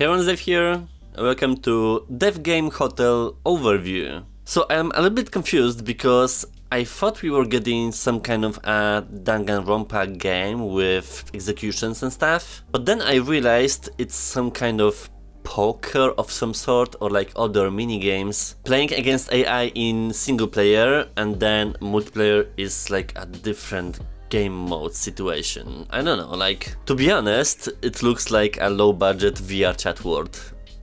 Everyone's Dev here, welcome to Dev Game Hotel Overview. So I'm a little bit confused because I thought we were getting some kind of a Danganronpa game with executions and stuff, but then I realized it's some kind of poker of some sort or like other mini games playing against AI in single player, and then multiplayer is like a different game mode situation. I don't know, like, to be honest, it looks like a low budget VR chat world,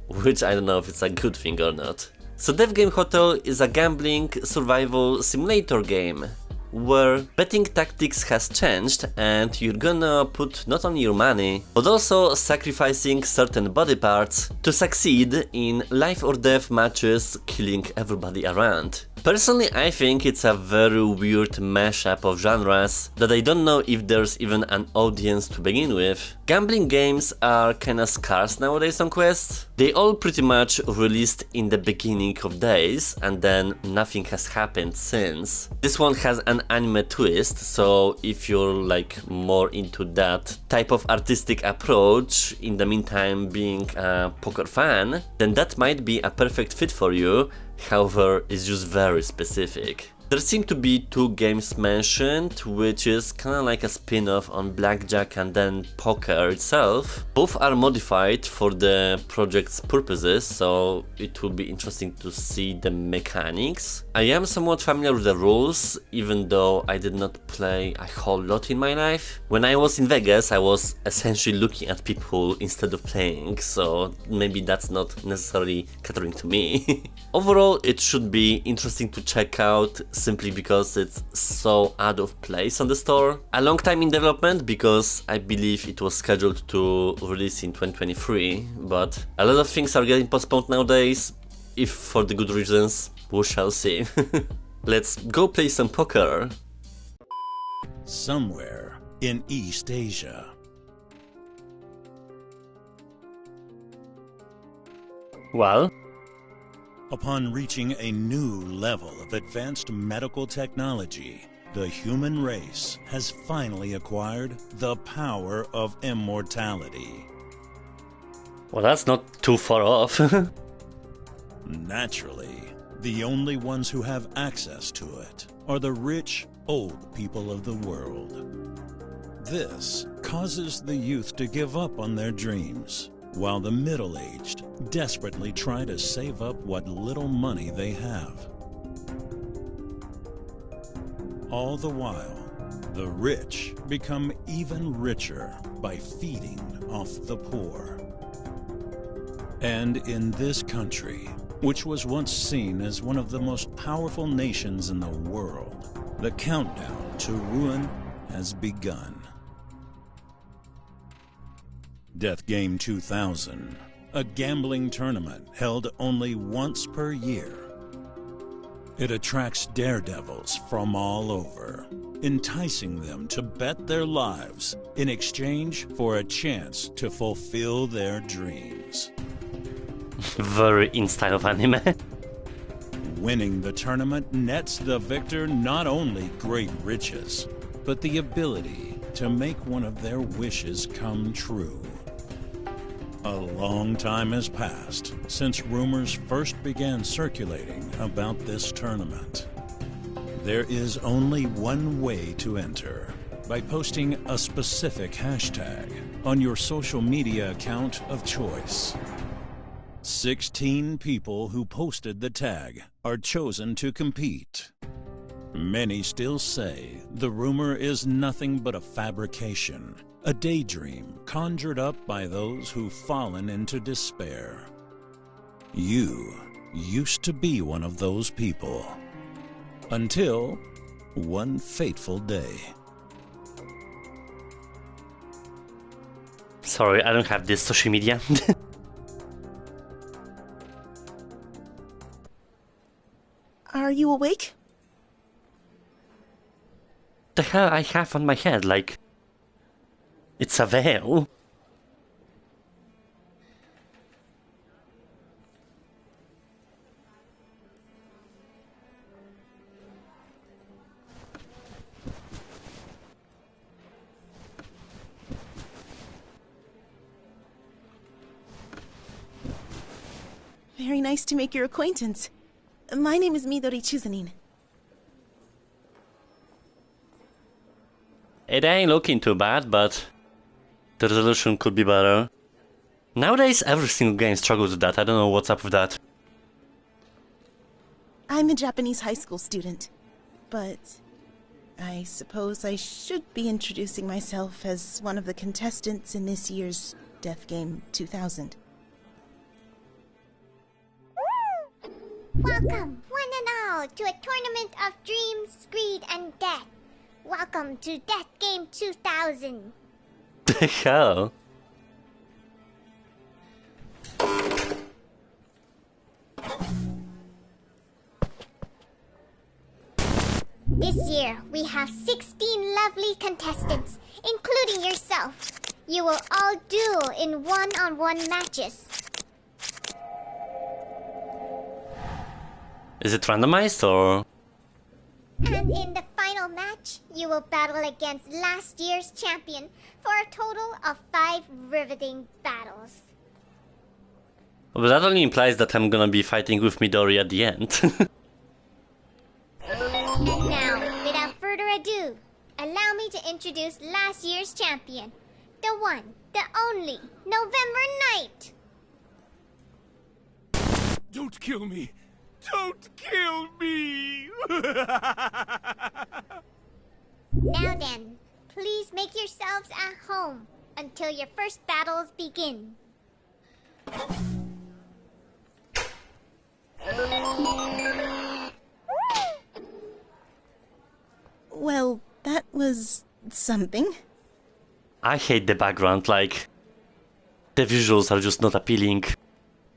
which I don't know if it's a good thing or not. So Dev Game Hotel is a gambling survival simulator game where betting tactics has changed and you're gonna put not only your money but also sacrificing certain body parts to succeed in life or death matches, killing everybody around. Personally, I think it's a very weird mashup of genres that I don't know if there's even an audience to begin with. Gambling games are kinda scarce nowadays on Quest. They all pretty much released in the beginning of days and then nothing has happened since. This one has an anime twist, so if you're like more into that type of artistic approach, in the meantime being a poker fan, then that might be a perfect fit for you. However, it's just very specific. There seem to be two games mentioned, which is kinda like a spin-off on blackjack and then poker itself. Both are modified for the project's purposes, so it will be interesting to see the mechanics. I am somewhat familiar with the rules, even though I did not play a whole lot in my life. When I was in Vegas, I was essentially looking at people instead of playing, so maybe that's not necessarily catering to me. Overall, it should be interesting to check out, simply because it's so out of place on the store. A long time in development, because I believe it was scheduled to release in 2023, but a lot of things are getting postponed nowadays, if for the good reasons, we shall see. Let's go play some poker. Somewhere in East Asia. Well, Upon reaching a new level of advanced medical technology, the human race has finally acquired the power of immortality. well, that's not too far off. Naturally, the only ones who have access to it are the rich, old people of the world. This causes the youth to give up on their dreams, while the middle-aged desperately try to save up what little money they have. All the while, the rich become even richer by feeding off the poor. And in this country, which was once seen as one of the most powerful nations in the world, the countdown to ruin has begun. Death Game 2000, a gambling tournament held only once per year. It attracts daredevils from all over, enticing them to bet their lives in exchange for a chance to fulfill their dreams. Very in style of anime. Winning the tournament nets the victor not only great riches, but the ability to make one of their wishes come true. A long time has passed since rumors first began circulating about this tournament. There is only one way to enter, by posting a specific hashtag on your social media account of choice. 16 people who posted the tag are chosen to compete. Many still say the rumor is nothing but a fabrication, a daydream conjured up by those who've fallen into despair. You used to be one of those people. Until one fateful day. Sorry, I don't have this social media. Are you awake? The hell I have on my head, like... It's a veil. Very nice to make your acquaintance. My name is Midori Chuzanin. It ain't looking too bad, but the resolution could be better. Nowadays, every single game struggles with that. I don't know what's up with that. I'm a Japanese high school student, but I suppose I should be introducing myself as one of the contestants in this year's Death Game 2000. Welcome, one and all, to a tournament of dreams, greed, and death. Welcome to Death Game 2000. The hell? This year, we have 16 lovely contestants, including yourself. You will all duel in one-on-one matches. Is it randomized or? And in the final match, you will battle against last year's champion for a total of 5 riveting battles. But that only implies that I'm gonna be fighting with Midori at the end. And now, without further ado, allow me to introduce last year's champion. The one, the only, November Night! Don't kill me! Don't kill me! Now then, please make yourselves at home until your first battles begin. Well, that was something. I hate the background, like, the visuals are just not appealing,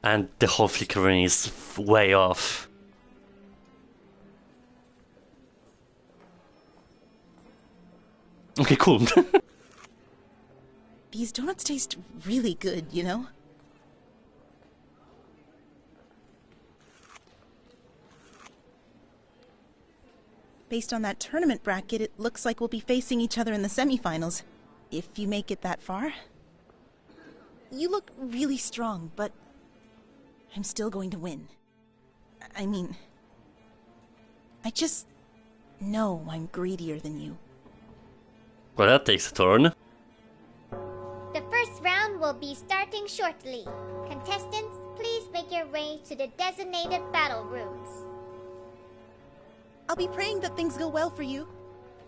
and the whole flickering is way off. Okay, cool. These donuts taste really good, you know? Based on that tournament bracket, it looks like we'll be facing each other in the semifinals. If you make it that far. You look really strong, but I'm still going to win. I mean, I just know I'm greedier than you. Well, that takes a turn. The first round will be starting shortly. Contestants, please make your way to the designated battle rooms. I'll be praying that things go well for you.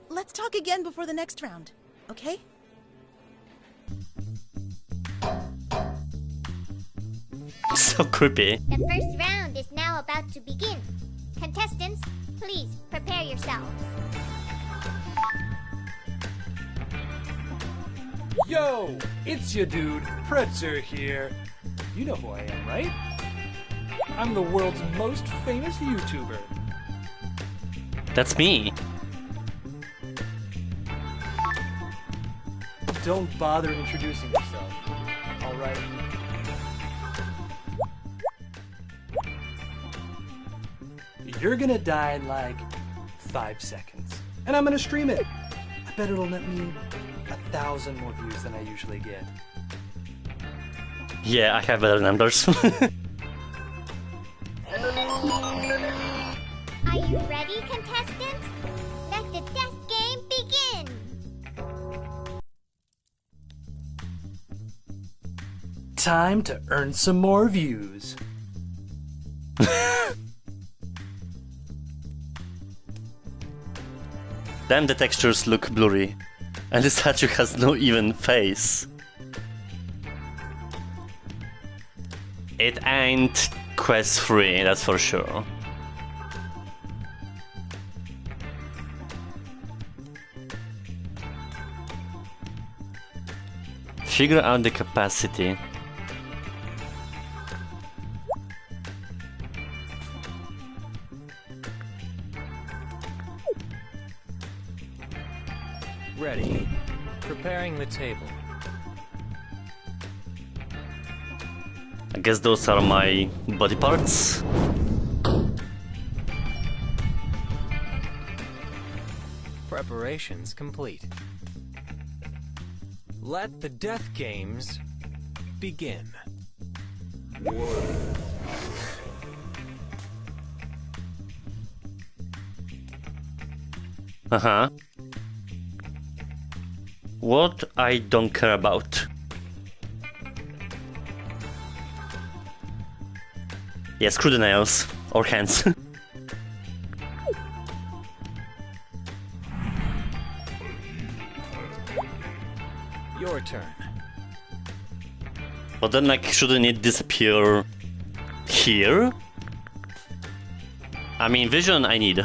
Let's talk again before the next round, okay? So creepy. The first round is now about to begin. Contestants, please prepare yourselves. Yo! It's your dude, Pretzer here. You know who I am, right? I'm the world's most famous YouTuber. That's me. Don't bother introducing yourself, alright? You're gonna die in like 5 seconds. And I'm gonna stream it. I bet it'll net me 1,000 more views than I usually get. Yeah, I have better numbers. Are you ready, contestants? Let the death game begin! Time to earn some more views. Damn, the textures look blurry. And the statue has no even face. It ain't Quest 3, that's for sure. Figure out the capacity. Ready. Preparing the table. I guess those are my body parts. Preparations complete. Let the death games begin. Uh-huh. What I don't care about. Yeah, screw the nails. Or hands. Your turn. But then, like, shouldn't it disappear here? I mean, vision I need.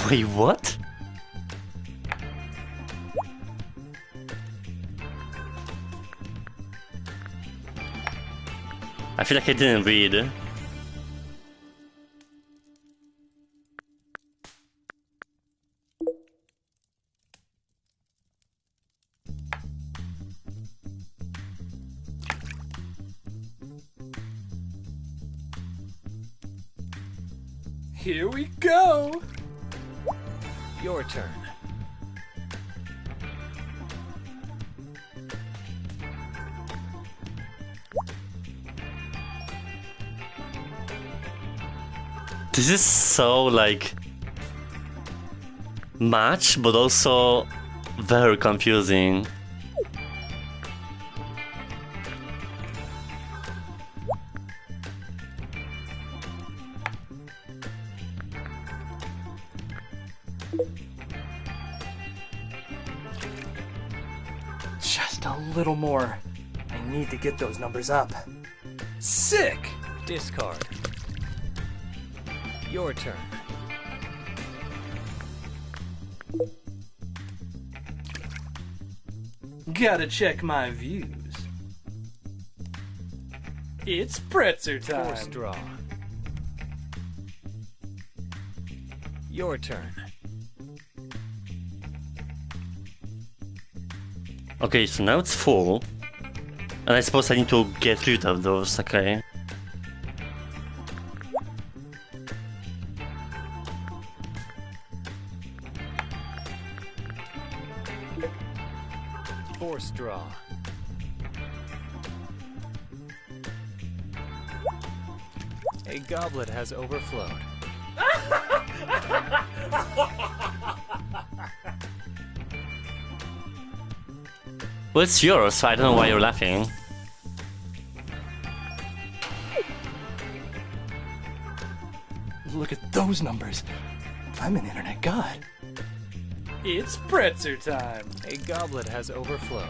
Wait, what? I feel like I didn't read. Here we go! Your turn. This is so, like, much, but also very confusing. Just a little more. I need to get those numbers up. Sick! Discard. Your turn. Gotta check my views. It's pretzer time. Force draw. Your turn. Okay, so now it's full. And I suppose I need to get rid of those, okay. Force draw. A goblet has overflowed. Well, it's yours, so I don't know why you're laughing. Look at those numbers. I'm an internet god. It's pretzer time. A goblet has overflowed.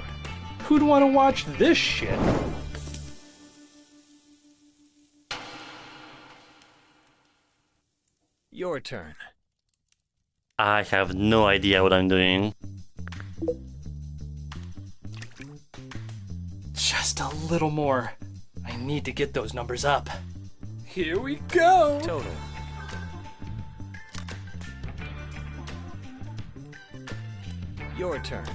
Who'd want to watch this shit? Your turn. I have no idea what I'm doing. Just a little more. I need to get those numbers up. Here we go! Total. Your turn.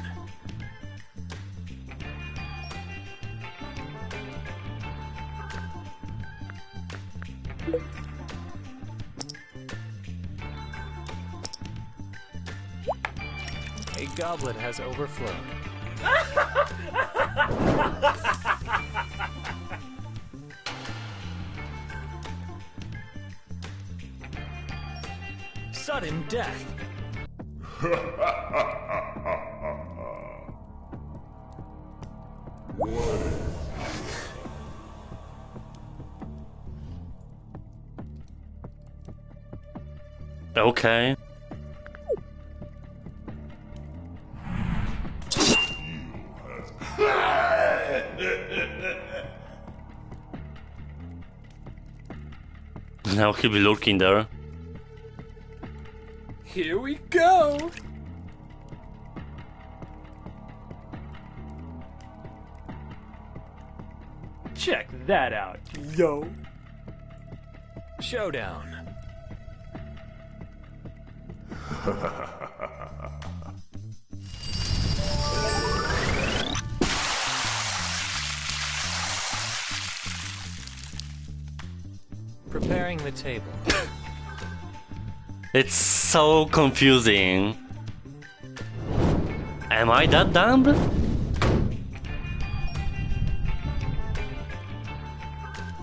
A goblet has overflowed. Sudden death. Okay. Now he'll be lurking there. Here we go! Check that out, yo! Showdown. Preparing the table. It's so confusing. Am I that dumb?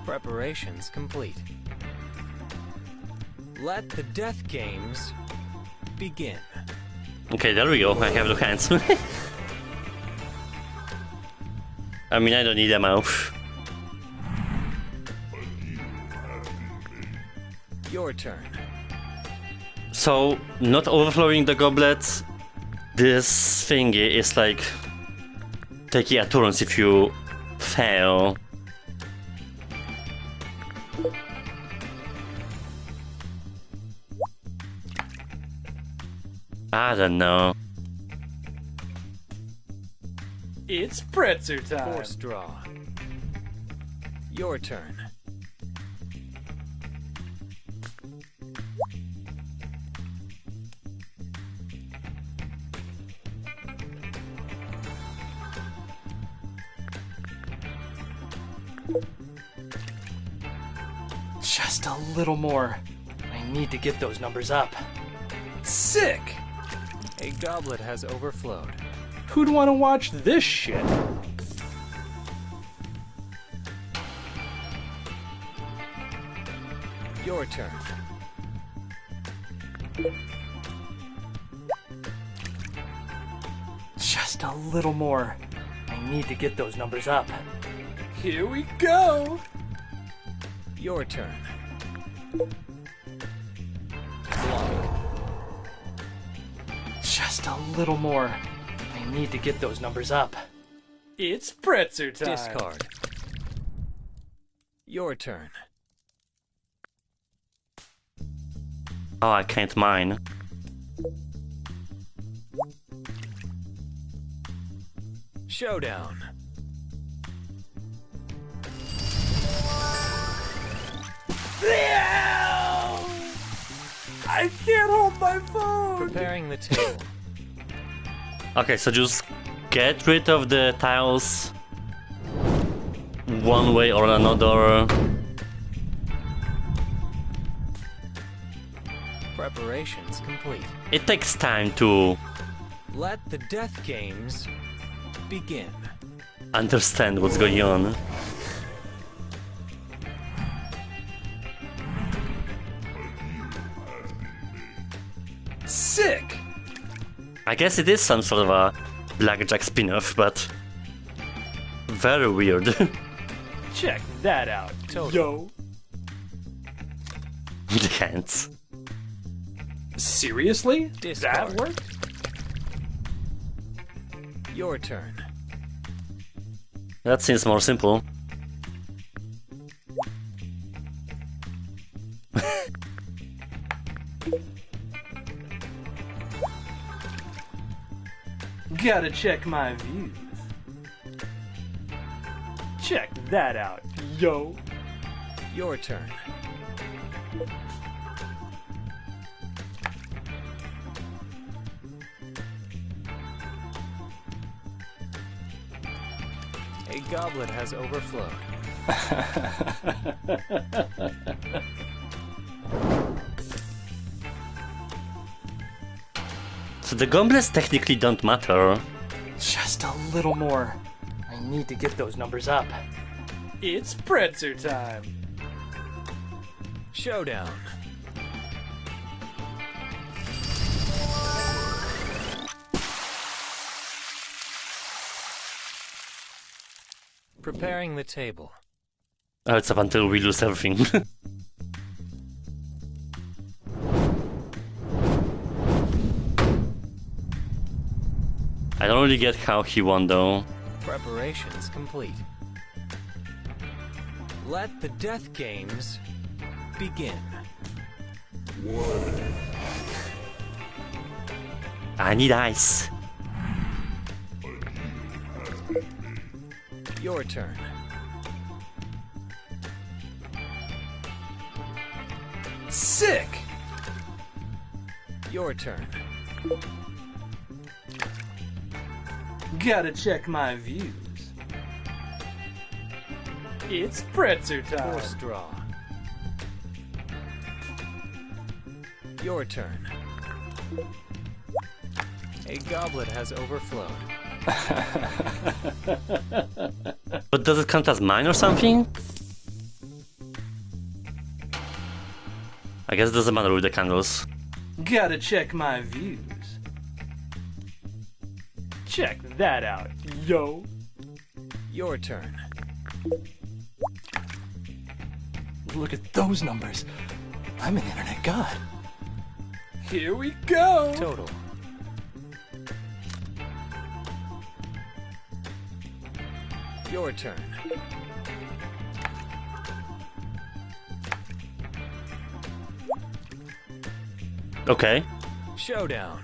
Preparations complete. Let the death games begin. Okay, there we go. I have the hands. I mean, I don't need a mouth. Your turn. So, not overflowing the goblets. This thingy is like taking a turns if you fail. I don't know. It's pretzer time. Force draw. Your turn. Just a little more. I need to get those numbers up. Sick! A goblet has overflowed. Who'd want to watch this shit? Your turn. Just a little more. I need to get those numbers up. Here we go! Your turn. Just a little more. I need to get those numbers up. It's pretzer time. Discard. Your turn. Oh, I can't mine. Showdown. I can't hold my phone! Preparing the table. Okay, so just get rid of the tiles one way or another. Preparations complete. It takes time to Let the death games begin. understand what's going on. Sick! I guess it is some sort of a Blackjack spin-off, but very weird. Check that out, yo! The hands. Seriously? Discard. That worked? Your turn. That seems more simple. Gotta check my views. Check that out, yo! Your turn. A goblet has overflowed. So the goblets technically don't matter. Just a little more. I need to get those numbers up. It's pretzer time. Showdown. Preparing the table. Oh, it's up until we lose everything. I don't really get how he won though. Preparations complete. Let the death games begin. I need ice. Your turn. Sick! Your turn. Gotta check my views. It's pretzer time. Force draw. Your turn. A goblet has overflowed. But does it count as mine or something? I guess it doesn't matter with the candles. Gotta check my views. Check that out, yo. Your turn. Look at those numbers. I'm an internet god. Here we go. Total. Your turn. Okay. Showdown.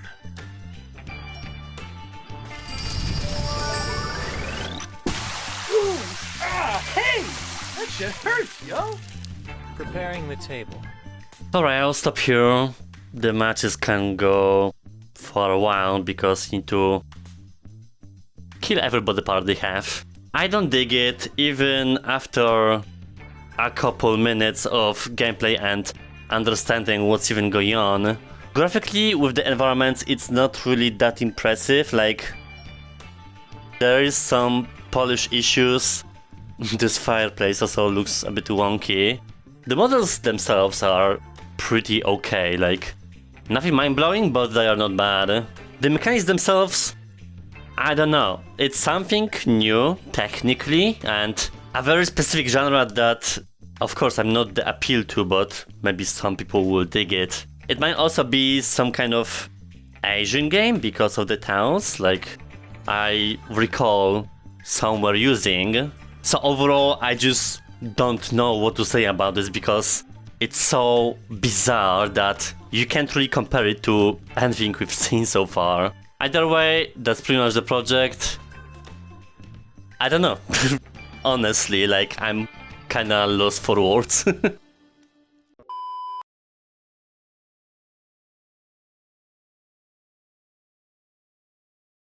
Ooh, hey! That shit hurts, yo. Preparing the table. Alright, I'll stop here. The matches can go for a while because you need to kill every body part they have. I don't dig it even after a couple minutes of gameplay and understanding what's even going on. Graphically, with the environments, it's not really that impressive. Like, there is some polish issues. This fireplace also looks a bit wonky. The models themselves are pretty okay, like, nothing mind-blowing, but they are not bad. The mechanics themselves, I don't know. It's something new, technically, and a very specific genre that, of course, I'm not the appeal to, but maybe some people will dig it. It might also be some kind of Asian game because of the towns, like I recall some were using. So overall, I just don't know what to say about this because it's so bizarre that you can't really compare it to anything we've seen so far. Either way, that's pretty much the project. I don't know. Honestly, like, I'm kinda lost for words.